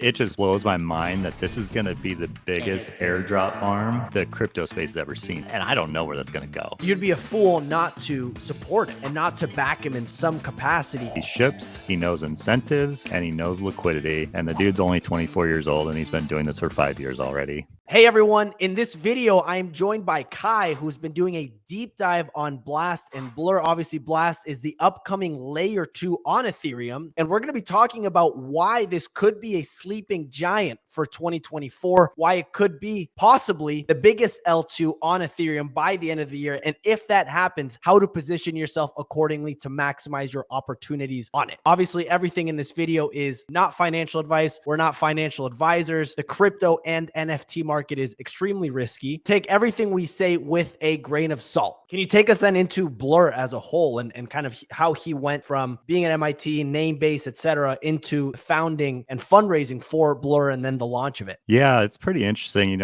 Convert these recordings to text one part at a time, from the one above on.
It just blows my mind that this is going to be the biggest airdrop farm the crypto space has ever seen. And I don't know where that's going to go. You'd be a fool not to support it and not to back him in some capacity. He ships, he knows incentives, and he knows liquidity. And the dude's only 24 years old, and he's been doing this for 5 years already. Hey everyone, in this video, I am joined by Kai, who's been doing a deep dive on Blast and Blur. Obviously, Blast is the upcoming layer 2 on Ethereum. And we're going to be talking about why this could be a sleeping giant for 2024, why it could be possibly the biggest L2 on Ethereum by the end of the year. And if that happens, how to position yourself accordingly to maximize your opportunities on it. Obviously, everything in this video is not financial advice. We're not financial advisors. The crypto and NFT market is extremely risky. Take everything we say with a grain of salt. Can you take us then into Blur as a whole and kind of how he went from being at MIT, name base, etc., into founding and fundraising for Blur and then the launch of it? Yeah, it's pretty interesting.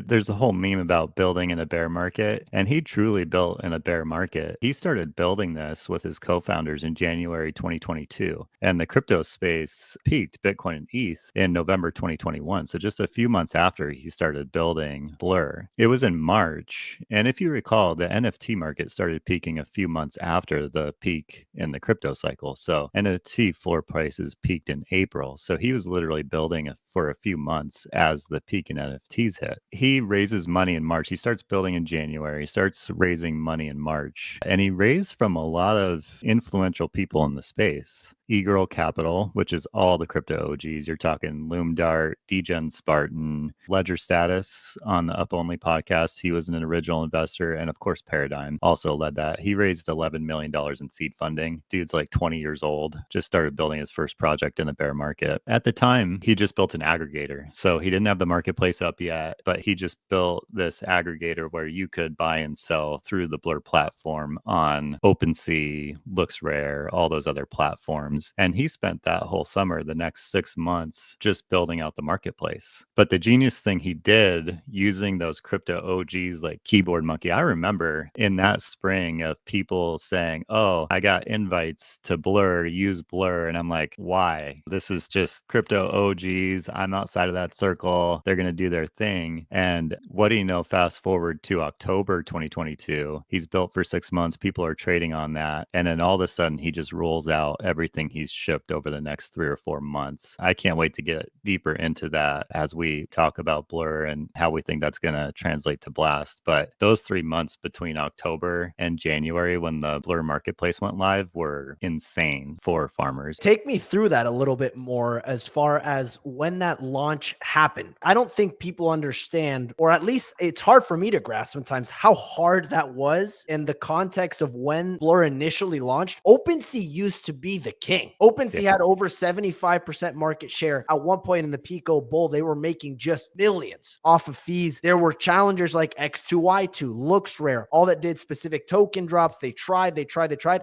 There's a whole meme about building in a bear market, and he truly built in a bear market. He started building this with his co-founders in January 2022, and the crypto space peaked Bitcoin and ETH in November 2021. So just a few months after he started building Blur. It was in March, and if you recall, the NFT market started peaking a few months after the peak in the crypto cycle. So NFT floor prices peaked in April. So he was literally building for a few months as the peak in NFTs hit. He raises money in March. He starts building in January, starts raising money in March, and he raised from a lot of influential people in the space. eGirl Capital, which is all the crypto OGs. You're talking Loomdart, Degen Spartan, Ledger Status on the Up Only podcast. He was an original investor. And of course, Paradigm also led that. He raised $11 million in seed funding. Dude's like 20 years old, just started building his first project in the bear market. At the time, he just built an aggregator. So he didn't have the marketplace up yet, but he just built this aggregator where you could buy and sell through the Blur platform on OpenSea, LooksRare, all those other platforms. And he spent that whole summer, the next 6 months, just building out the marketplace. But the genius thing he did using those crypto OGs like Keyboard Monkey, I remember in that spring of people saying, oh, I got invites to Blur, use Blur. And I'm like, why? This is just crypto OGs. I'm outside of that circle. They're going to do their thing. And what do you know, fast forward to October 2022, he's built for 6 months. People are trading on that. And then all of a sudden, he just rolls out everything he's shipped over the next 3 or 4 months. I can't wait to get deeper into that as we talk about Blur and how we think that's going to translate to Blast. But those 3 months between October and January when the Blur marketplace went live were insane for farmers. Take me through that a little bit more as far as when that launch happened. I don't think people understand, or at least it's hard for me to grasp sometimes, how hard that was in the context of when Blur initially launched. OpenSea used to be the king. OpenSea had over 75% market share. At one point in the Pico bull, they were making just millions off of fees. There were challengers like X2Y2, LooksRare, all that did specific token drops. They tried.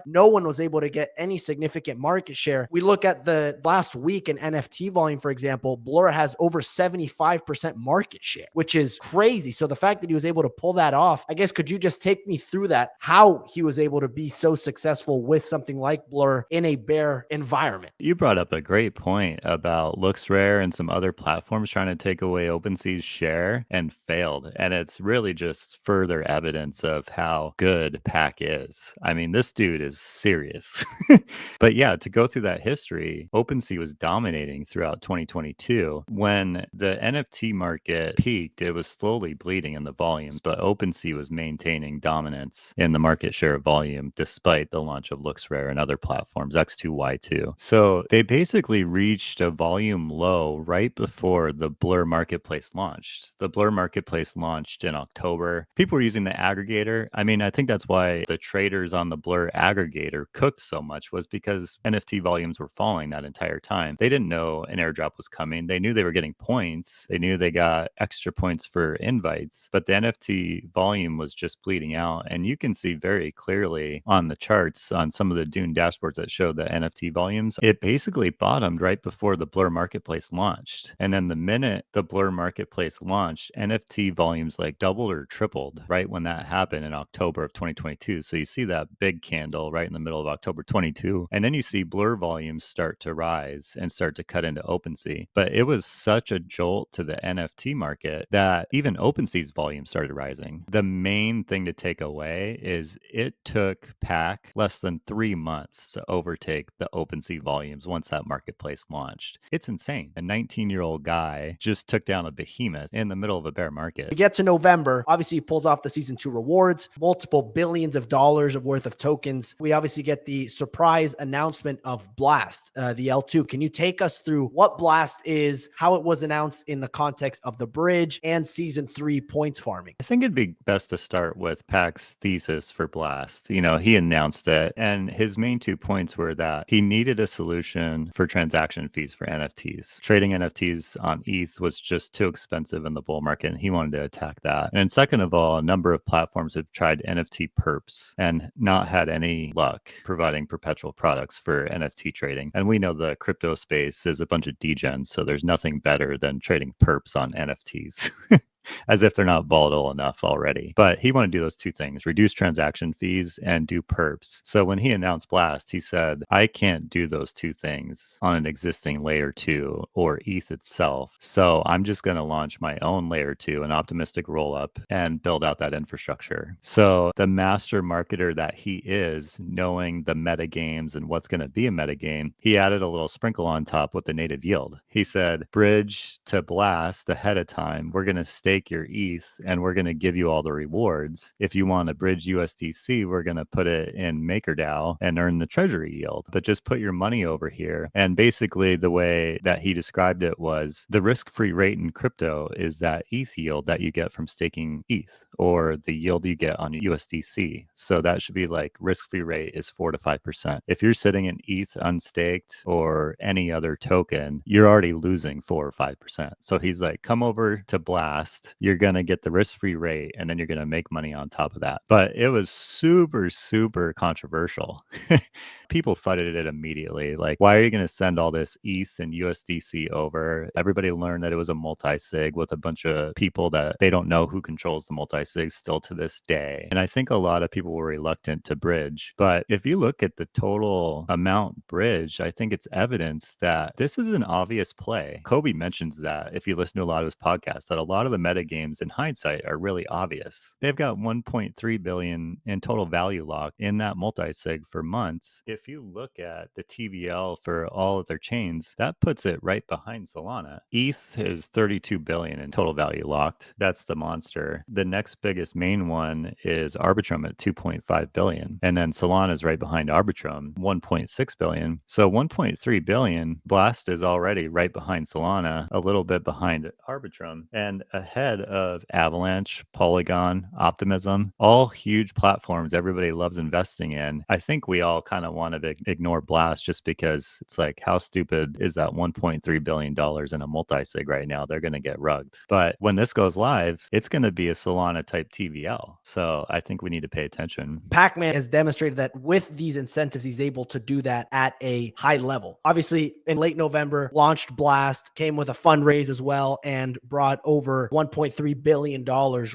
No one was able to get any significant market share. We look at the last week in NFT volume, for example, Blur has over 75% market share, which is crazy. So the fact that he was able to pull that off, I guess, could you just take me through that, how he was able to be so successful with something like Blur in a bear environment? You brought up a great point about LooksRare and some other platforms trying to take away OpenSea's share and failed. And it's really just further evidence of how good Pac is. I mean, this dude is serious. But yeah, to go through that history, OpenSea was dominating throughout 2022. When the NFT market peaked, it was slowly bleeding in the volumes, but OpenSea was maintaining dominance in the market share of volume despite the launch of LooksRare and other platforms, X2Y2. So they basically reached a volume low right before the Blur marketplace launched. The Blur marketplace launched in October. People were using the aggregator. I mean, I think that's why the traders on the Blur aggregator cooked so much, was because NFT volumes were falling that entire time. They didn't know an airdrop was coming. They knew they were getting points. They knew they got extra points for invites, but the NFT volume was just bleeding out. And you can see very clearly on the charts on some of the Dune dashboards that show the NFT NFT volumes, it basically bottomed right before the Blur Marketplace launched. And then the minute the Blur Marketplace launched, NFT volumes like doubled or tripled right when that happened in October of 2022. So you see that big candle right in the middle of October 22. And then you see Blur volumes start to rise and start to cut into OpenSea. But it was such a jolt to the NFT market that even OpenSea's volume started rising. The main thing to take away is it took Pac less than 3 months to overtake the OpenSea volumes once that marketplace launched. It's insane. A 19-year-old guy just took down a behemoth in the middle of a bear market. We get to November, obviously he pulls off the season 2 rewards, multiple billions of dollars of worth of tokens. We obviously get the surprise announcement of Blast, the L2. Can you take us through what Blast is, how it was announced in the context of the bridge and season 3 points farming? I think it'd be best to start with Pac's thesis for Blast. He announced it, and his main 2 points were that he needed a solution for transaction fees for NFTs. Trading NFTs on ETH was just too expensive in the bull market, and he wanted to attack that. And second of all, a number of platforms have tried NFT perps and not had any luck providing perpetual products for NFT trading. And we know the crypto space is a bunch of degens, so there's nothing better than trading perps on NFTs. As if they're not volatile enough already. But he wanted to do those 2 things, reduce transaction fees and do perps. So when he announced Blast, he said, I can't do those 2 things on an existing layer 2 or ETH itself. So I'm just going to launch my own layer 2, an optimistic rollup, and build out that infrastructure. So the master marketer that he is, knowing the meta games and what's going to be a meta game, he added a little sprinkle on top with the native yield. He said, bridge to Blast ahead of time. We're going to stake your ETH and we're going to give you all the rewards. If you want to bridge USDC, we're going to put it in MakerDAO and earn the treasury yield, but just put your money over here. And basically the way that he described it was the risk-free rate in crypto is that ETH yield that you get from staking ETH or the yield you get on USDC. So that should be like risk-free rate is 4 to 5%. If you're sitting in ETH unstaked or any other token, you're already losing 4 or 5%. So he's like, come over to Blast. You're going to get the risk-free rate and then you're going to make money on top of that. But it was super, super controversial. People flooded it immediately. Like, why are you going to send all this ETH and USDC over? Everybody learned that it was a multi-sig with a bunch of people that they don't know who controls the multi-sig still to this day. And I think a lot of people were reluctant to bridge. But if you look at the total amount bridged, I think it's evidence that this is an obvious play. Kobe mentions that if you listen to a lot of his podcasts, that a lot of the meta games in hindsight are really obvious. They've got 1.3 billion in total value locked in that multi-sig for months. If you look at the TVL for all of their chains, that puts it right behind Solana. ETH is 32 billion in total value locked. That's the monster. The next biggest main one is Arbitrum at 2.5 billion. And then Solana is right behind Arbitrum, 1.6 billion. So 1.3 billion, Blast is already right behind Solana, a little bit behind Arbitrum, and ahead of Avalanche, Polygon, Optimism, all huge platforms everybody loves investing in. I think we all kind of want to ignore Blast just because it's like, how stupid is that $1.3 billion in a multi-sig right now? They're going to get rugged. But when this goes live, it's going to be a Solana type TVL. So I think we need to pay attention. Pacman has demonstrated that with these incentives, he's able to do that at a high level. Obviously, in late November, launched Blast, came with a fundraise as well, and brought over $1.3 billion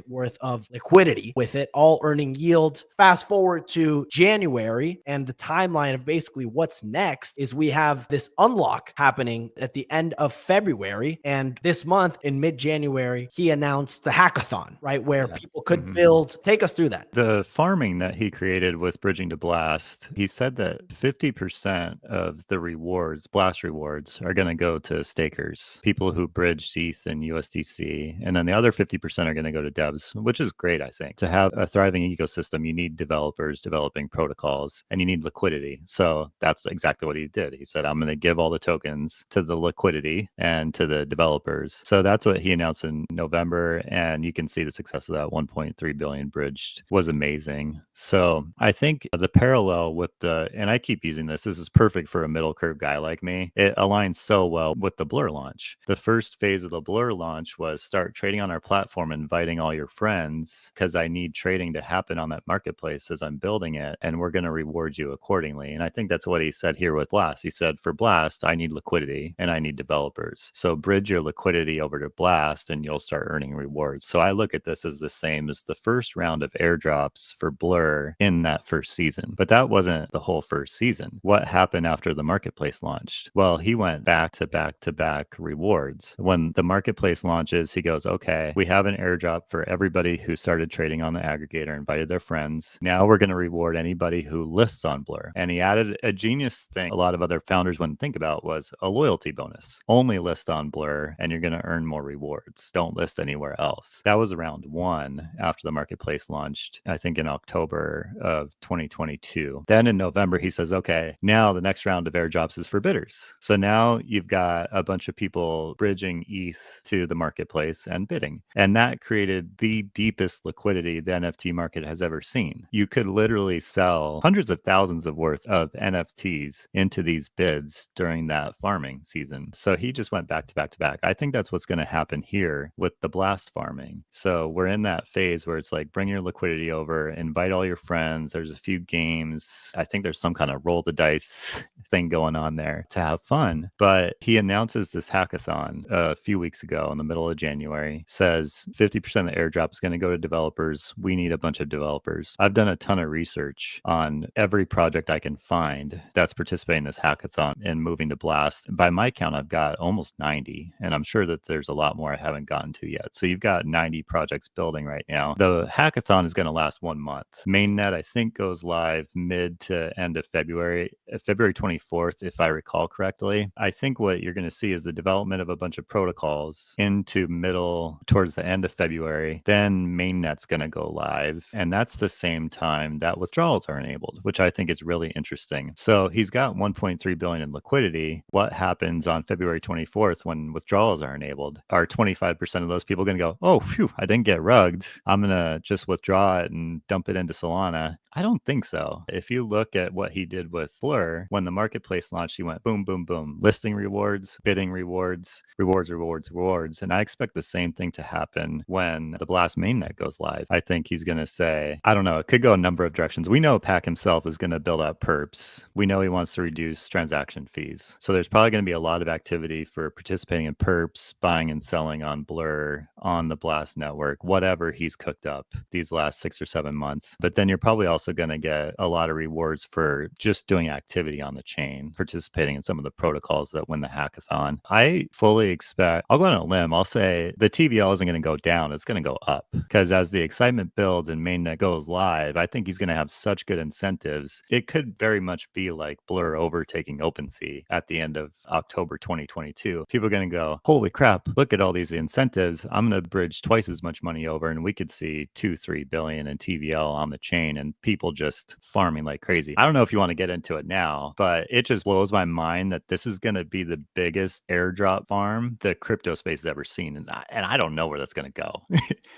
worth of liquidity with it, all earning yield. Fast forward to January, and the timeline of basically what's next is we have this unlock happening at the end of February. And this month, in mid-January, he announced the hackathon, right? Where people could build. Take us through that. The farming that he created with Bridging to Blast, he said that 50% of the rewards, Blast rewards, are going to go to stakers, people who bridge ETH and USDC. And then the other 50% are going to go to devs, which is great, I think. To have a thriving ecosystem, you need developers developing protocols and you need liquidity. So that's exactly what he did. He said, I'm going to give all the tokens to the liquidity and to the developers. So that's what he announced in November. And you can see the success of that 1.3 billion bridged was amazing. So I think the parallel with and I keep using this is perfect for a middle curve guy like me. It aligns so well with the Blur launch. The first phase of the Blur launch was start trading trading on our platform, inviting all your friends because I need trading to happen on that marketplace as I'm building it, and we're going to reward you accordingly. And I think that's what he said here with Blast. He said, for Blast, I need liquidity and I need developers. So bridge your liquidity over to Blast and you'll start earning rewards. So I look at this as the same as the first round of airdrops for Blur in that first season. But that wasn't the whole first season. What happened after the marketplace launched? Well, he went back to back to back rewards. When the marketplace launches, he goes, okay, we have an airdrop for everybody who started trading on the aggregator, invited their friends. Now we're going to reward anybody who lists on Blur. And he added a genius thing a lot of other founders wouldn't think about, was a loyalty bonus. Only list on Blur and you're going to earn more rewards. Don't list anywhere else. That was round one after the marketplace launched, I think in October of 2022. Then in November, he says, okay, now the next round of airdrops is for bidders. So now you've got a bunch of people bridging ETH to the marketplace and bidding. And that created the deepest liquidity the NFT market has ever seen. You could literally sell hundreds of thousands of worth of NFTs into these bids during that farming season. So he just went back to back to back. I think that's what's going to happen here with the Blast farming. So we're in that phase where it's like, bring your liquidity over, invite all your friends. There's a few games. I think there's some kind of roll the dice thing going on there to have fun. But he announces this hackathon a few weeks ago in the middle of January, says 50% of the airdrop is going to go to developers. We need a bunch of developers. I've done a ton of research on every project I can find that's participating in this hackathon and moving to Blast. By my count, I've got almost 90, and I'm sure that there's a lot more I haven't gotten to yet. So you've got 90 projects building right now. The hackathon is going to last 1 month. Mainnet, I think, goes live mid to end of February, February 24th, if I recall correctly. I think what you're going to see is the development of a bunch of protocols into middle towards the end of February. Then Mainnet's going to go live, and that's the same time that withdrawals are enabled, which I think is really interesting. So he's got 1.3 billion in liquidity. What happens on February 24th when withdrawals are enabled? Are 25% of those people going to go, oh, phew, I didn't get rugged, I'm going to just withdraw it and dump it into Solana? I don't think so. If you look at what he did with Blur, when the marketplace launched, he went boom, boom, boom, listing rewards, bidding rewards, rewards, rewards, rewards. And I expect the same thing to happen when the Blast mainnet goes live. I think he's going to say, I don't know, it could go a number of directions. We know Pac himself is going to build out perps. We know he wants to reduce transaction fees. So there's probably going to be a lot of activity for participating in perps, buying and selling on Blur, on the Blast network, whatever he's cooked up these last 6 or 7 months. But then you're probably also going to get a lot of rewards for just doing activity on the chain, participating in some of the protocols that win the hackathon. I fully expect, I'll go on a limb, I'll say the TVL isn't going to go down, it's going to go up. Because as the excitement builds and mainnet goes live, I think he's going to have such good incentives. It could very much be like Blur overtaking OpenSea at the end of October 2022. People are going to go, holy crap, look at all these incentives. I'm going to bridge twice as much money over, and we could see 2-3 billion in TVL on the chain and people just farming like crazy. I don't know if you want to get into it now, but it just blows my mind that this is going to be the biggest airdrop farm the crypto space has ever seen. And I don't know where that's going to go.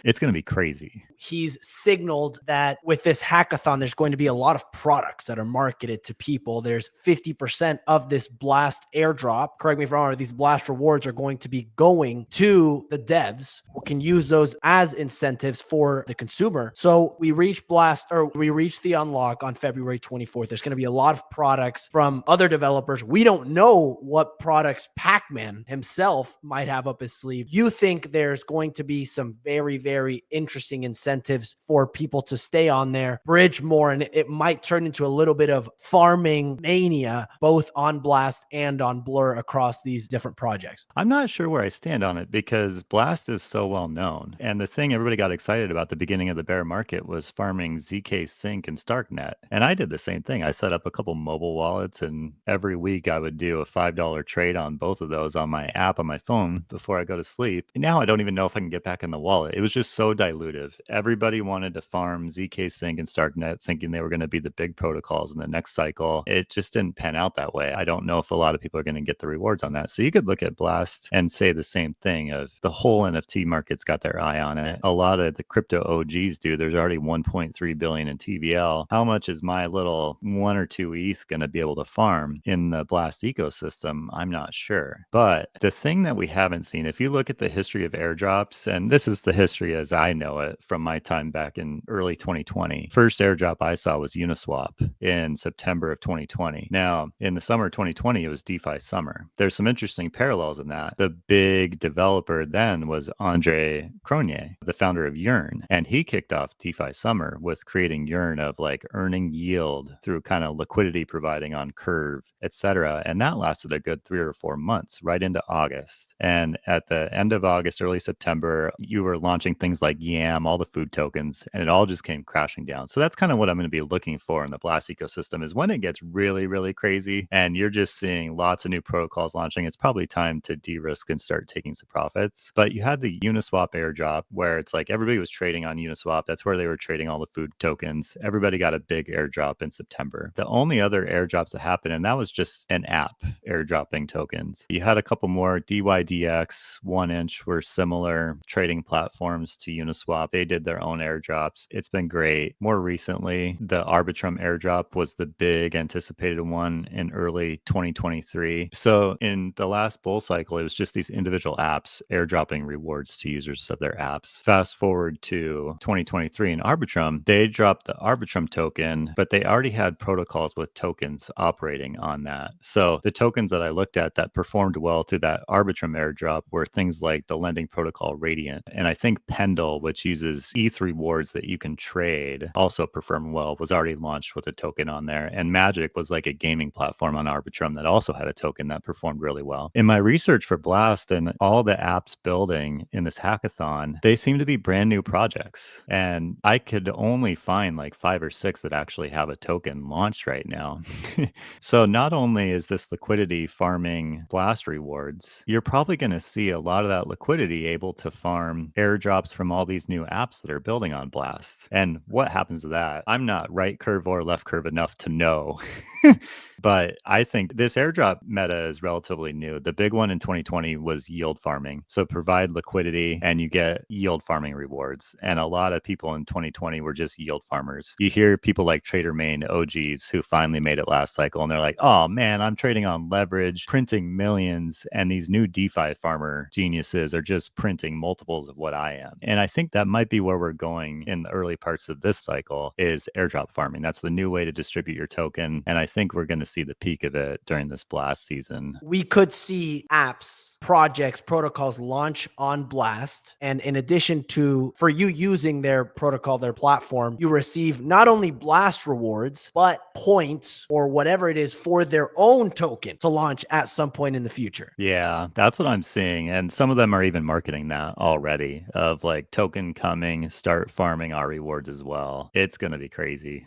It's going to be crazy. He's signaled that with this hackathon, there's going to be a lot of products that are marketed to people. There's 50% of this Blast airdrop, correct me if I'm wrong, these Blast rewards are going to be going to the devs who can use those as incentives for the consumer. So we reach the unlock on February 24th. There's going to be a lot of products from other developers. We don't know what products Pacman himself might have up his sleeve. You think there's going to be some very, very interesting incentives for people to stay on there, bridge more, and it might turn into a little bit of farming mania, both on Blast and on Blur across these different projects? I'm not sure where I stand on it because Blast is so well known. And the thing everybody got excited about the beginning of the bear market was farming ZK Sync and Starknet. And I did the same thing. I set up a couple mobile wallets, and every week I would do a $5 trade on both of those on my app on my phone before I go to sleep. And now I don't even know if I can get back in the wallet. It was just so dilutive. Everybody wanted to farm ZK Sync and Starknet thinking they were going to be the big protocols in the next cycle. It just didn't pan out that way. I don't know if a lot of people are going to get the rewards on that. So you could look at Blast and say the same thing of the whole NFT NFT market's got their eye on it. A lot of the crypto OGs do. There's already 1.3 billion in TVL. How much is my little 1 or 2 ETH going to be able to farm in the Blast ecosystem? I'm not sure. But the thing that we haven't seen, if you look at the history of airdrops, and this is the history as I know it from my time back in early 2020, first airdrop I saw was Uniswap in September of 2020. Now, in the summer of 2020, it was DeFi summer. There's some interesting parallels in that. The big developer then was Andre Cronje, the founder of Yearn, and he kicked off DeFi summer with creating Yearn of like earning yield through kind of liquidity providing on Curve, etc. And that lasted a good 3 or 4 months right into August. And at the end of August, early September, you were launching things like Yam, all the food tokens, and it all just came crashing down. So that's kind of what I'm going to be looking for in the Blast ecosystem is when it gets really, really crazy and you're just seeing lots of new protocols launching, it's probably time to de-risk and start taking some profits. But you had the Uniswap airdrop where it's like everybody was trading on Uniswap. That's where they were trading all the food tokens. Everybody got a big airdrop in September. The only other airdrops that happened, and that was just an app airdropping tokens. You had a couple more. DYDX, 1inch were similar trading platforms to Uniswap. They did their own airdrops. It's been great. More recently, the Arbitrum airdrop was the big anticipated one in early 2023. So in the last bull cycle, it was just these individual apps airdropping rewards to users of their apps. Fast forward to 2023 in Arbitrum, they dropped the Arbitrum token, but they already had protocols with tokens operating on that. So the tokens that I looked at that performed well through that Arbitrum airdrop were things like the lending protocol Radiant. And I think Pendle, which uses ETH rewards that you can trade, also performed well, was already launched with a token on there. And Magic was like a gaming platform on Arbitrum that also had a token that performed really well. In my research for Blast and all the apps building in this hackathon, they seem to be brand new projects. And I could only find like 5 or 6 that actually have a token launched right now. So not only is this liquidity farming Blast rewards, you're probably going to see a lot of that liquidity able to farm airdrops from all these new apps that are building on Blast. And what happens to that? I'm not right curve or left curve enough to know. But I think this airdrop meta is relatively new. The big one in 2020 was yield farming. So provide liquidity and you get yield farming rewards. And a lot of people in 2020 were just yield farmers. You hear people like Trader Main OGs who finally made it last cycle and they're like, oh man, I'm trading on leverage, printing millions. And these new DeFi farmer geniuses are just printing multiples of what I am. And I think that might be where we're going in the early parts of this cycle is airdrop farming. That's the new way to distribute your token. And I think we're going to see the peak of it during this Blast season. We could see apps, projects, protocols launch on Blast. And in addition to, for you using their protocol, their platform, you receive not only Blast rewards, but points or whatever it is for their own token to launch at some point in the future. Yeah, that's what I'm seeing. And some of them are even marketing that already of like token coming, start farming our rewards as well. It's going to be crazy.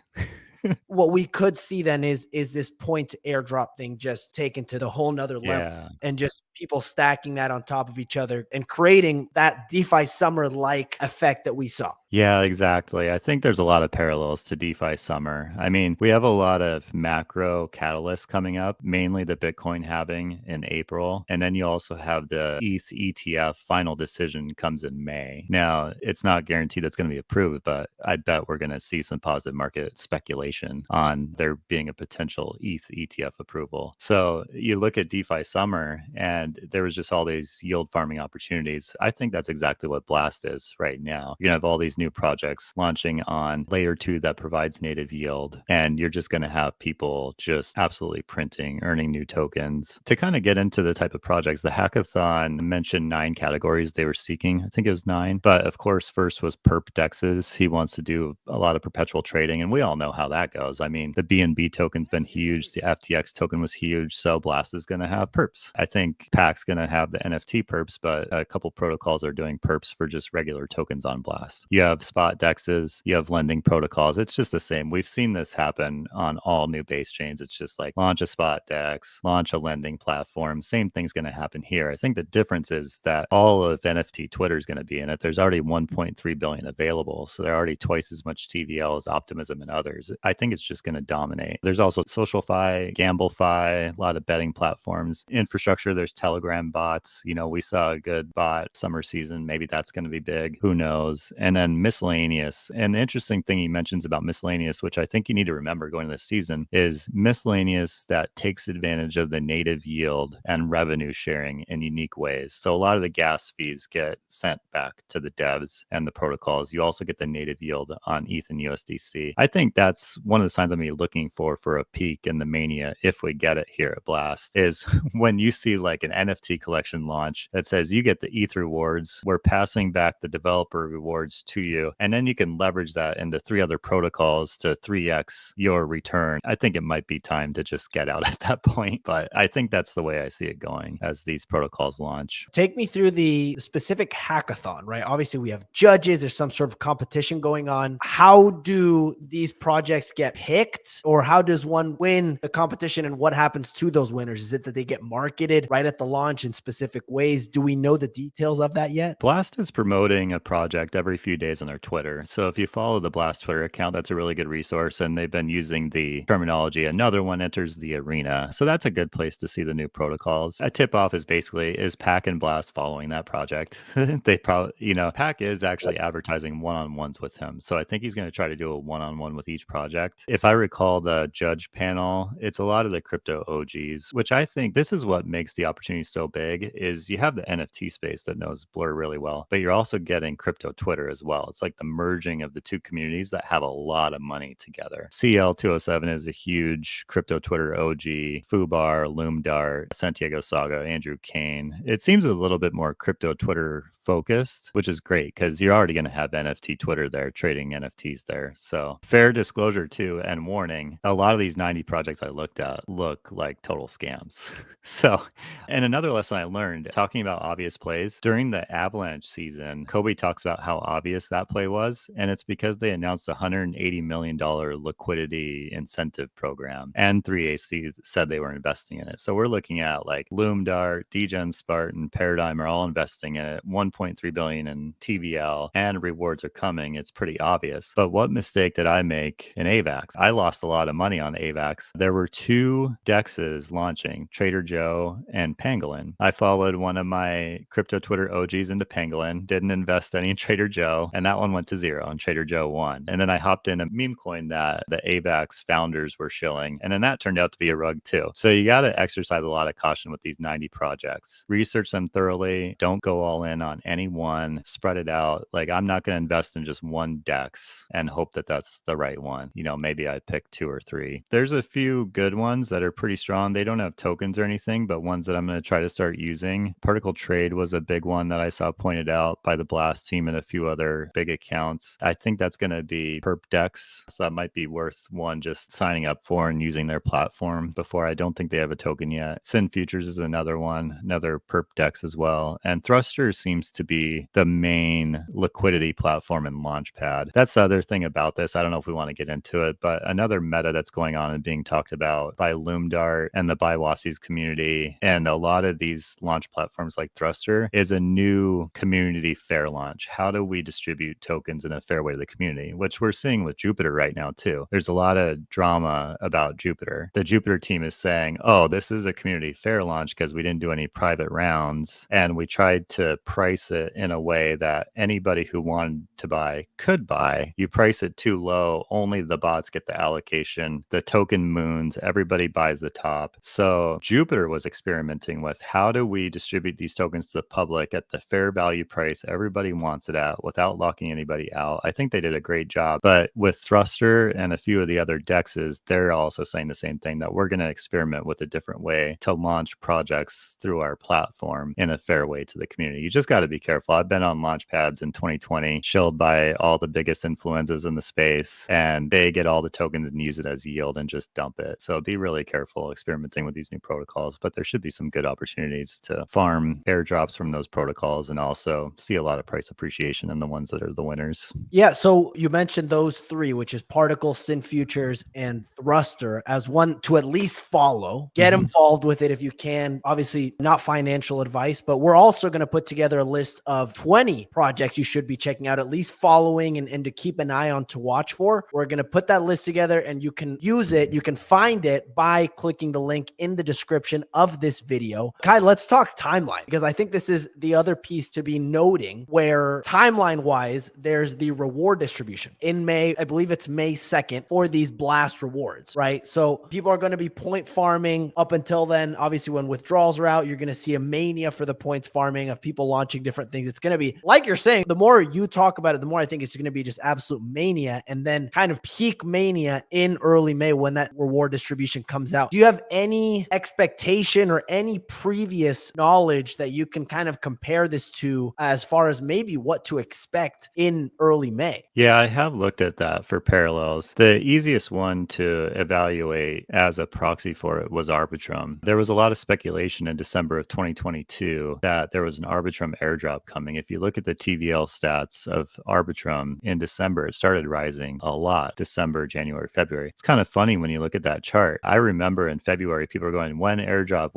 What we could see then is this point to airdrop thing just taken to the whole nother level, Yeah. and just people stacking that on top of each other and creating that DeFi summer like effect that we saw. Yeah, exactly. I think there's a lot of parallels to DeFi summer. I mean, we have a lot of macro catalysts coming up, mainly the Bitcoin halving in April. And then you also have the ETH ETF final decision comes in May. Now, it's not guaranteed that's going to be approved, but I bet we're going to see some positive market speculation on there being a potential ETH ETF approval. So you look at DeFi summer and there was just all these yield farming opportunities. I think that's exactly what Blast is right now. You're going to have all these new projects launching on layer 2 that provides native yield. And you're just going to have people just absolutely printing, earning new tokens. To kind of get into the type of projects, the hackathon mentioned 9 categories they were seeking. I think it was 9. But of course, first was perp dexes. He wants to do a lot of perpetual trading. And we all know how that goes. I mean, the BNB token's been huge. The FTX token was huge. So Blast is going to have perps. I think Pac's going to have the NFT perps, but a couple protocols are doing perps for just regular tokens on Blast. You have have spot dexes, you have lending protocols. It's just the same. We've seen this happen on all new base chains. It's just like launch a spot dex, launch a lending platform. Same thing's going to happen here. I think the difference is that all of NFT Twitter is going to be in it. There's already 1.3 billion available. So they're already twice as much TVL as Optimism and others. I think it's just going to dominate. There's also SocialFi, GambleFi, a lot of betting platforms. Infrastructure, there's Telegram bots. You know, we saw a good bot summer season. Maybe that's going to be big. Who knows? And then miscellaneous. And the interesting thing he mentions about miscellaneous, which I think you need to remember going into this season, is miscellaneous that takes advantage of the native yield and revenue sharing in unique ways. So a lot of the gas fees get sent back to the devs and the protocols. You also get the native yield on ETH and USDC. I think that's one of the signs I'm going to be looking for a peak in the Mania, if we get it here at Blast, is when you see like an NFT collection launch that says you get the ETH rewards, we're passing back the developer rewards to you, and then you can leverage that into 3 other protocols to 3x your return. I think it might be time to just get out at that point, but I think that's the way I see it going as these protocols launch. Take me through the specific hackathon, right? Obviously, we have judges, there's some sort of competition going on. How do these projects get picked, or how does one win the competition, and what happens to those winners? Is it that they get marketed right at the launch in specific ways? Do we know the details of that yet? Blast is promoting a project every few days on their Twitter. So if you follow the Blast Twitter account, that's a really good resource. And they've been using the terminology, another one enters the arena. So that's a good place to see the new protocols. A tip off is basically, is Pac and Blast following that project? They probably, you know, Pac is actually advertising one-on-ones with him. So I think he's going to try to do a one-on-one with each project. If I recall the judge panel, it's a lot of the crypto OGs, which I think this is what makes the opportunity so big, is you have the NFT space that knows Blur really well, but you're also getting crypto Twitter as well. It's like the merging of the two communities that have a lot of money together. CL207 is a huge crypto Twitter OG, Fubar, Loomdart, Santiago Saga, Andrew Kane. It seems a little bit more crypto Twitter focused, which is great because you're already going to have NFT Twitter there, trading NFTs there. So fair disclosure too, and warning, a lot of these 90 projects I looked at look like total scams. So, and another lesson I learned talking about obvious plays during the Avalanche season, Kobe talks about how obvious that play was. And it's because they announced a $180 million liquidity incentive program, and 3AC said they were investing in it. So we're looking at like Loomdart, Degen, Spartan, Paradigm are all investing in it, 1.3 billion in TVL, and rewards are coming. It's pretty obvious. But what mistake did I make in AVAX? I lost a lot of money on AVAX. There were 2 dexes launching, Trader Joe and Pangolin. I followed one of my crypto Twitter OGs into Pangolin, didn't invest any in Trader Joe, and that one went to 0 and Trader Joe won. And then I hopped in a meme coin that the AVAX founders were shilling, and then that turned out to be a rug too. So you got to exercise a lot of caution with these 90 projects. Research them thoroughly. Don't go all in on any one. Spread it out. Like, I'm not going to invest in just one dex and hope that that's the right one. You know, maybe I pick 2 or 3. There's a few good ones that are pretty strong. They don't have tokens or anything, but ones that I'm going to try to start using. Particle Trade was a big one that I saw pointed out by the Blast team and a few other big accounts. I think that's going to be perp dex. So that might be worth one just signing up for and using their platform before. I don't think they have a token yet. Sin Futures is another one, another perp dex as well. And Thruster seems to be the main liquidity platform and launchpad. That's the other thing about this. I don't know if we want to get into it, but another meta that's going on and being talked about by Loomdart and the Biwasi's community and a lot of these launch platforms like Thruster is a new community fair launch. How do we distribute tokens in a fair way to the community, which we're seeing with Jupiter right now too. There's a lot of drama about Jupiter. The Jupiter team is saying, oh, this is a community fair launch because we didn't do any private rounds and we tried to price it in a way that anybody who wanted to buy could buy. You price it too low, only the bots get the allocation, the token moons, everybody buys the top. So Jupiter was experimenting with how do we distribute these tokens to the public at the fair value price everybody wants it at without locking anybody out. I think they did a great job. But with Thruster and a few of the other dexes, they're also saying the same thing, that we're going to experiment with a different way to launch projects through our platform in a fair way to the community. You just got to be careful. I've been on launch pads in 2020, shilled by all the biggest influencers in the space, and they get all the tokens and use it as yield and just dump it. So be really careful experimenting with these new protocols, but there should be some good opportunities to farm airdrops from those protocols and also see a lot of price appreciation in the ones that that are the winners. Yeah, so you mentioned those three, which is Particle, Sin Futures, and Thruster, as one to at least follow. Get involved with it if you can. Obviously, not financial advice, but we're also going to put together a list of 20 projects you should be checking out, at least following and to keep an eye on to watch for. We're going to put that list together and you can use it. You can find it by clicking the link in the description of this video. Kai, let's talk timeline, because I think this is the other piece to be noting, where timeline wise, there's the reward distribution in May. I believe it's May 2nd for these blast rewards, right? So people are going to be point farming up until then. Obviously, when withdrawals are out, you're going to see a mania for the points farming of people launching different things. It's going to be, like you're saying, the more you talk about it, the more I think it's going to be just absolute mania, and then kind of peak mania in early May when that reward distribution comes out. Do you have any expectation or any previous knowledge that you can kind of compare this to as far as maybe what to expect in early May? Yeah, I have looked at that for parallels. The easiest one to evaluate as a proxy for it was Arbitrum. There was a lot of speculation in December of 2022 that there was an Arbitrum airdrop coming. If you look at the TVL stats of Arbitrum in December, it started rising a lot. December, January, February. It's kind of funny when you look at that chart. I remember in February, people were going, when airdrop,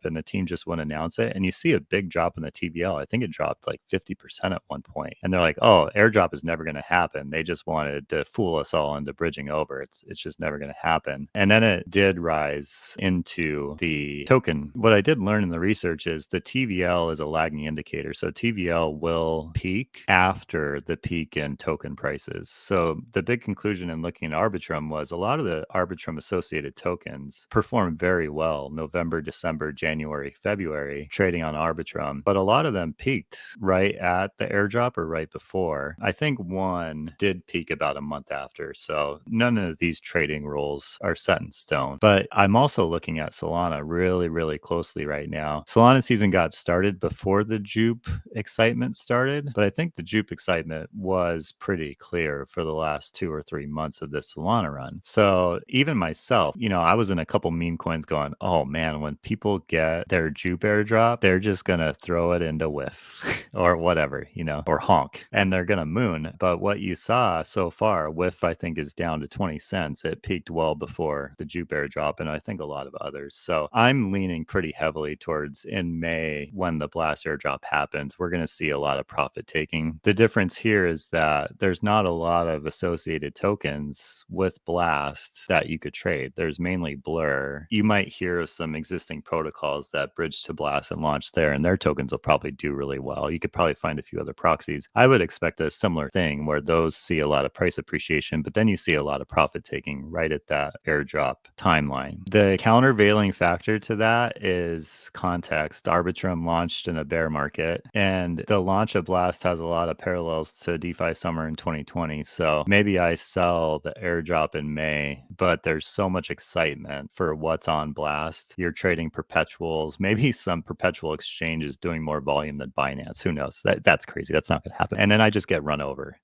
and the team just wouldn't announce it. And you see a big drop in the TVL. I think it dropped like 50% at one point. And they're like, oh, airdrop is never going to happen. They just wanted to fool us all into bridging over. It's just never going to happen. And then it did rise into the token. What I did learn in the research is the TVL is a lagging indicator. So TVL will peak after the peak in token prices. So the big conclusion in looking at Arbitrum was a lot of the Arbitrum associated tokens performed very well November, December, January, February trading on Arbitrum, but a lot of them peaked right at the airdrop or right before. I think one did peak about a month after. So none of these trading rules are set in stone. But I'm also looking at Solana really, really closely right now. Solana season got started before the Jupe excitement started, but I think the Jupe excitement was pretty clear for the last 2 or 3 months of this Solana run. So even myself, I was in a couple meme coins going, oh man, when people get their Jupe airdrop, they're just going to throw it into whiff or whatever, or honk, and they're going to moon. But what you saw so far, whiff, I think, is down to 20 cents. It peaked well before the Jupe airdrop, and I think a lot of others. So I'm leaning pretty heavily towards in May when the Blast airdrop happens, we're going to see a lot of profit taking. The difference here is that there's not a lot of associated tokens with Blast that you could trade. There's mainly Blur. You might hear of some existing protocols that bridge to Blast and launch there, and their tokens will probably do really well. You could probably find a few other proxies. I would expect a similar thing where those see a lot of price appreciation, but then you see a lot of profit taking right at that airdrop timeline. The countervailing factor to that is context. Arbitrum launched in a bear market, and the launch of Blast has a lot of parallels to DeFi summer in 2020. So maybe I sell the airdrop in May, but there's so much excitement for what's on Blast. You're trading perpetuals, maybe some perpetual exchange is doing more volume than Binance. Who knows? That's crazy. That's not going to happen. And then I just get run over.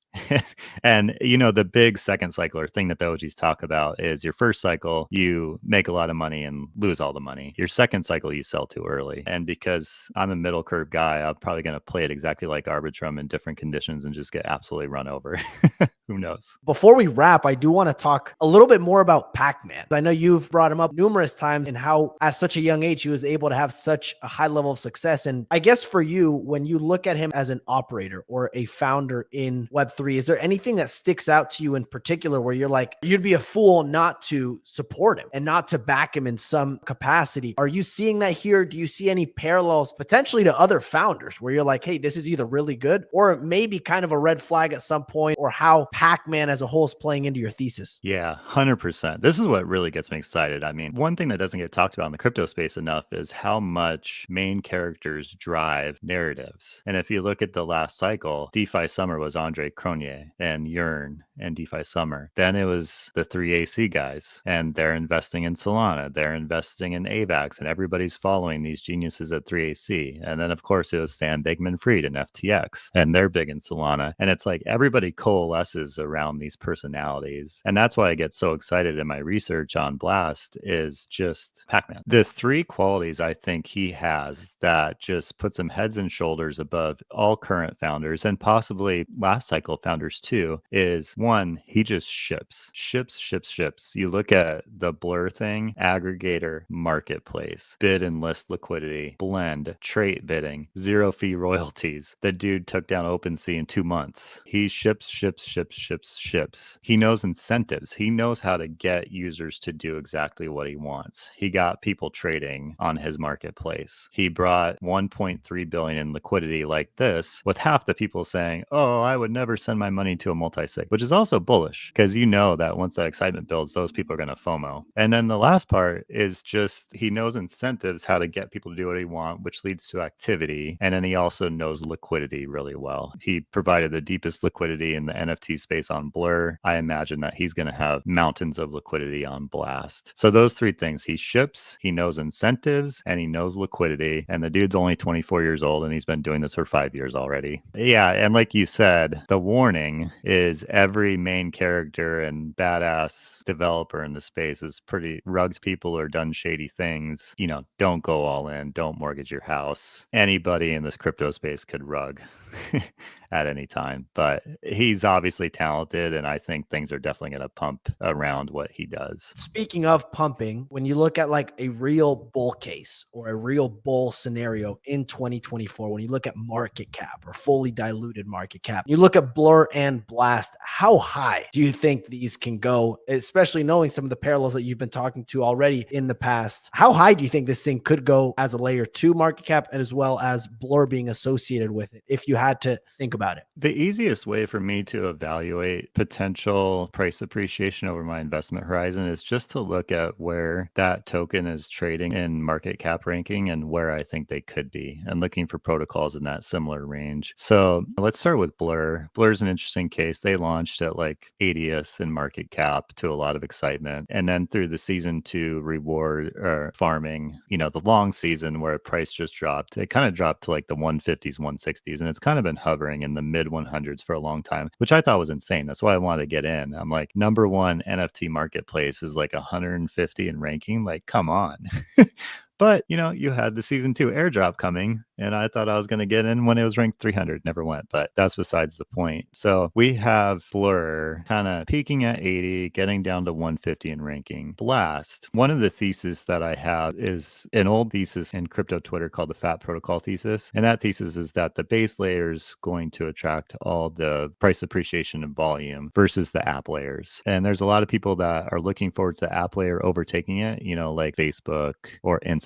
And the big second cycle or thing that the OGs talk about is your first cycle, you make a lot of money and lose all the money. Your second cycle, you sell too early. And because I'm a middle curve guy, I'm probably going to play it exactly like Arbitrum in different conditions and just get absolutely run over. Who knows? Before we wrap, I do want to talk a little bit more about Pacman. I know you've brought him up numerous times and how at such a young age, he was able to have such a high level of success. And I guess for you, when you look at him as an operator or a founder in Web3, is there anything that sticks out to you in particular where you're like, you'd be a fool not to support him and not to back him in some capacity? Are you seeing that here? Do you see any parallels potentially to other founders where you're like, hey, this is either really good or maybe kind of a red flag at some point, or how Pacman as a whole is playing into your thesis? Yeah, 100%. This is what really gets me excited. I mean, one thing that doesn't get talked about in the crypto space enough is how much main characters drive narratives. And if you look at the last cycle, DeFi summer was Andre Cronenberg Tonye and Yearn and DeFi Summer. Then it was the 3AC guys, and they're investing in Solana. They're investing in AVAX, and everybody's following these geniuses at 3AC. And then, of course, it was Sam Bankman-Fried and FTX, and they're big in Solana. And it's like everybody coalesces around these personalities. And that's why I get so excited in my research on Blast is just Pacman. The three qualities I think he has that just puts him heads and shoulders above all current founders and possibly last cycle founders too is one, he just ships. You look at the Blur thing, aggregator, marketplace, bid and list liquidity, blend, trait bidding, zero fee royalties. The dude took down OpenSea in 2 months. He ships. He knows incentives. He knows how to get users to do exactly what he wants. He got people trading on his marketplace. He brought 1.3 billion in liquidity like this with half the people saying, oh, I would never send my money to a multi-sig, which is also bullish because you know that once that excitement builds, those people are going to FOMO. And then the last part is just he knows incentives, how to get people to do what he wants, which leads to activity. And then he also knows liquidity really well. He provided the deepest liquidity in the NFT space on Blur. I imagine that he's going to have mountains of liquidity on Blast. So those three things, he ships, he knows incentives, and he knows liquidity. And the dude's only 24 years old and he's been doing this for 5 years already. Yeah. And like you said, the warning is every main character and badass developer in the space is pretty rugged people or done shady things. You know, don't go all in, don't mortgage your house. Anybody in this crypto space could rug at any time, but he's obviously talented, and I think things are definitely going to pump around what he does. Speaking of pumping, when you look at like a real bull case or a real bull scenario in 2024, when you look at market cap or fully diluted market cap, you look at Blur and Blast, how high do you think these can go, especially knowing some of the parallels that you've been talking to already in the past? How high do you think this thing could go as a layer 2 market cap, and as well as Blur being associated with it, if you had to think about it? The easiest way for me to evaluate potential price appreciation over my investment horizon is just to look at where that token is trading in market cap ranking and where I think they could be, and looking for protocols in that similar range. So let's start with Blur. Blur's an interesting case. They launched at like 80th in market cap to a lot of excitement. And then through the season 2 reward or farming, you know, the long season where price just dropped, it kind of dropped to like the 150s, 160s, and it's kind of been hovering in the mid 100s for a long time, which I thought was insane. That's why I wanted to get in. I'm like, number one NFT Marketplace is like 150 in ranking. Like, come on. But, you know, you had the season 2 airdrop coming, and I thought I was going to get in when it was ranked 300. Never went, but that's besides the point. So we have Blur kind of peaking at 80, getting down to 150 in ranking. Blast, one of the theses that I have is an old thesis in crypto Twitter called the Fat Protocol thesis. And that thesis is that the base layer is going to attract all the price appreciation and volume versus the app layers. And there's a lot of people that are looking forward to the app layer overtaking it, you know, like Facebook or Instagram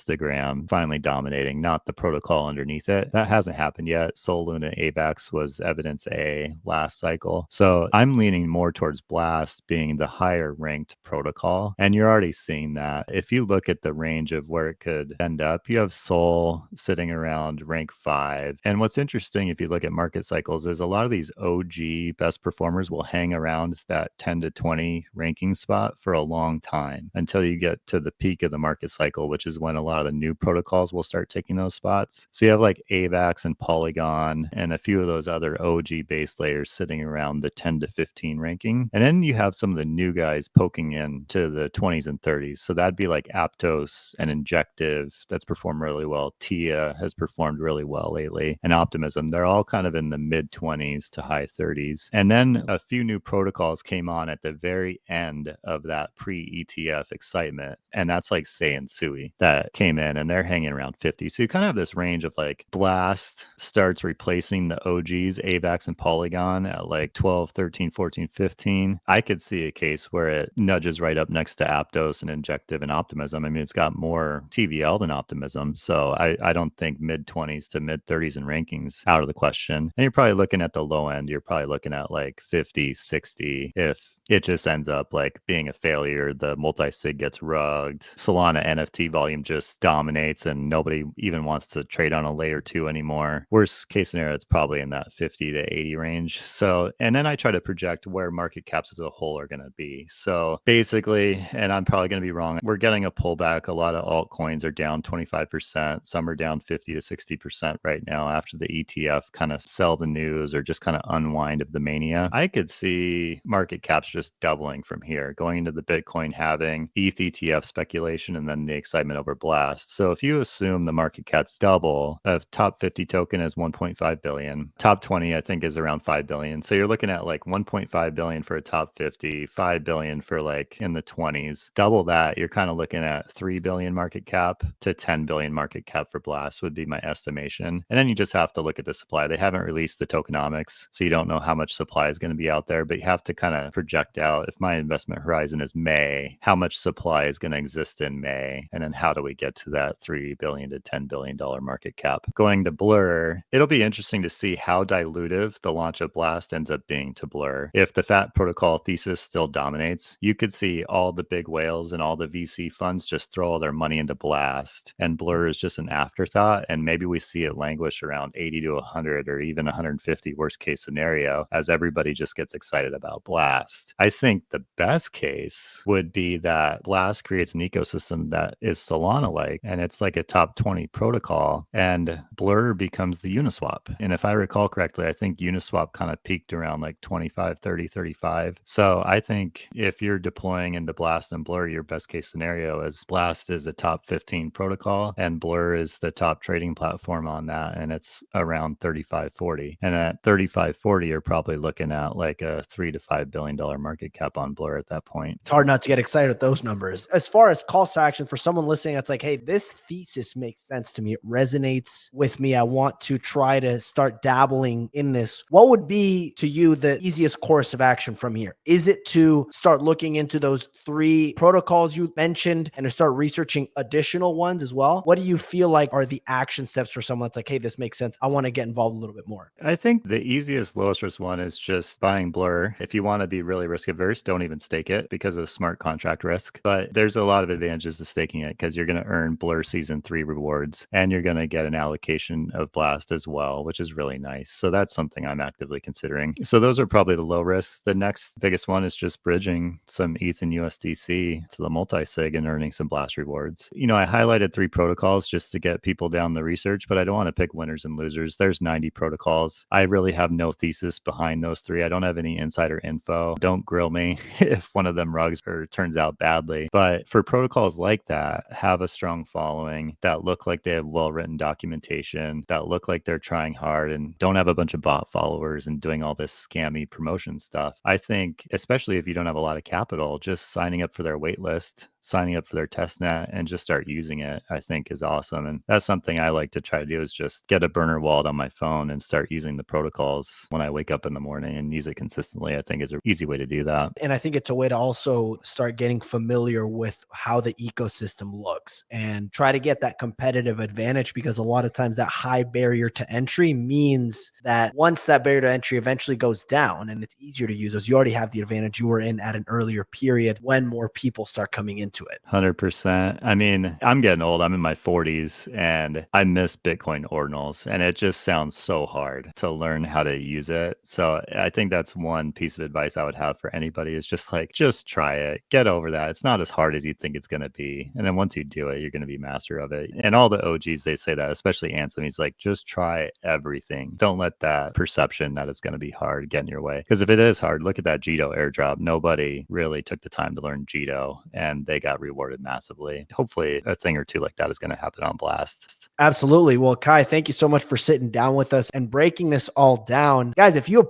finally dominating, not the protocol underneath it. That hasn't happened yet. Sol Luna AVAX was evidence A last cycle. So I'm leaning more towards Blast being the higher ranked protocol. And you're already seeing that. If you look at the range of where it could end up, you have Sol sitting around rank 5. And what's interesting, if you look at market cycles, is a lot of these OG best performers will hang around that 10 to 20 ranking spot for a long time until you get to the peak of the market cycle, which is when a lot of the new protocols will start taking those spots. So you have like AVAX and Polygon and a few of those other OG base layers sitting around the 10 to 15 ranking. And then you have some of the new guys poking in to the 20s and 30s. So that'd be like Aptos and Injective that's performed really well. Tia has performed really well lately. And Optimism, they're all kind of in the mid 20s to high 30s. And then a few new protocols came on at the very end of that pre-ETF excitement. And that's like Say and Sui that came in, and they're hanging around 50. So you kind of have this range of like Blast starts replacing the OGs, AVAX and Polygon at like 12, 13, 14, 15. I could see a case where it nudges right up next to Aptos and Injective and Optimism. I mean, it's got more TVL than Optimism. So I don't think mid 20s to mid 30s in rankings out of the question. And you're probably looking at the low end. You're probably looking at like 50, 60 if it just ends up like being a failure. The multi-sig gets rugged. Solana NFT volume just dominates and nobody even wants to trade on a layer 2 anymore. Worst case scenario, it's probably in that 50 to 80 range. So, and then I try to project where market caps as a whole are going to be. So basically, and I'm probably going to be wrong, we're getting a pullback. A lot of altcoins are down 25%. Some are down 50 to 60% right now after the ETF kind of sell the news or just kind of unwind of the mania. I could see market caps just doubling from here, going into the Bitcoin halving, ETH ETF speculation, and then the excitement over Blast. So if you assume the market caps double, a top 50 token is 1.5 billion. Top 20, I think, is around 5 billion. So you're looking at like 1.5 billion for a top 50, 5 billion for like in the 20s. Double that, you're kind of looking at 3 billion market cap to 10 billion market cap for Blast would be my estimation. And then you just have to look at the supply. They haven't released the tokenomics, so you don't know how much supply is going to be out there, but you have to kind of project out, if my investment horizon is May, how much supply is going to exist in May, and then how do we get to that 3 billion to 10 billion dollar market cap. Going to Blur, it'll be interesting to see how dilutive the launch of Blast ends up being to Blur. If the fat protocol thesis still dominates, you could see all the big whales and all the VC funds just throw all their money into Blast, and Blur is just an afterthought, and maybe we see it languish around 80 to 100 or even 150 worst case scenario as everybody just gets excited about Blast. I think the best case would be that Blast creates an ecosystem that is Solana like, and it's like a top 20 protocol, and Blur becomes the Uniswap. And if I recall correctly, I think Uniswap kind of peaked around like 25, 30, 35. So I think if you're deploying into Blast and Blur, your best case scenario is Blast is a top 15 protocol and Blur is the top trading platform on that, and it's around 35, 40. And at 35, 40, you're probably looking at like a $3 to $5 billion market cap on Blur at that point. It's hard not to get excited at those numbers. As far as calls to action for someone listening, it's like, hey, this thesis makes sense to me. It resonates with me. I want to try to start dabbling in this. What would be to you the easiest course of action from here? Is it to start looking into those 3 protocols you mentioned and to start researching additional ones as well? What do you feel like are the action steps for someone that's like, hey, this makes sense. I want to get involved a little bit more? I think the easiest, lowest risk one is just buying Blur. If you want to be really risk averse, don't even stake it because of smart contract risk. But there's a lot of advantages to staking it because you're going to earn Blur Season 3 rewards and you're going to get an allocation of Blast as well, which is really nice. So that's something I'm actively considering. So those are probably the low risks. The next biggest one is just bridging some ETH and USDC to the multi-sig and earning some Blast rewards. You know, I highlighted 3 protocols just to get people down the research, but I don't want to pick winners and losers. There's 90 protocols. I really have no thesis behind those 3. I don't have any insider info. Don't grill me if one of them rugs or turns out badly. But for protocols like that, have a strong following, that look like they have well-written documentation, that look like they're trying hard and don't have a bunch of bot followers and doing all this scammy promotion stuff. I think, especially if you don't have a lot of capital, just signing up for their wait list, signing up for their testnet and just start using it, I think is awesome. And that's something I like to try to do is just get a burner wallet on my phone and start using the protocols when I wake up in the morning and use it consistently. I think is an easy way to do that. And I think it's a way to also start getting familiar with how the ecosystem looks and try to get that competitive advantage, because a lot of times that high barrier to entry means that once that barrier to entry eventually goes down and it's easier to use, as you already have the advantage you were in at an earlier period when more people start coming into it. 100%. I mean, I'm getting old. I'm in my 40s and I miss Bitcoin ordinals, and it just sounds so hard to learn how to use it. So I think that's one piece of advice I would have for anybody is just like, just try it, get over that. It's not as hard as you think it's going to be. And then once you do it, you're going to be master of it. And all the OGs, they say that, especially Ansem. He's like, just try everything. Don't let that perception that it's going to be hard get in your way. Because if it is hard, look at that Jito airdrop. Nobody really took the time to learn Jito and they got rewarded massively. Hopefully a thing or two like that is going to happen on Blast. Absolutely. Well, Kai, thank you so much for sitting down with us and breaking this all down. Guys, if you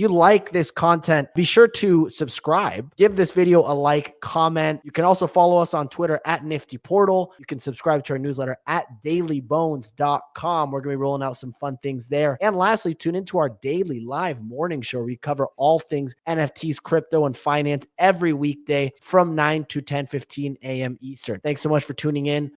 like this content, be sure to subscribe, give this video a like, comment. You can also follow us on Twitter at Nifty Portal. You can subscribe to our newsletter at dailybones.com. We're going to be rolling out some fun things there. And lastly, tune into our daily live morning show where we cover all things NFTs, crypto, and finance every weekday from 9 to 10:15 a.m. Eastern. Thanks so much for tuning in.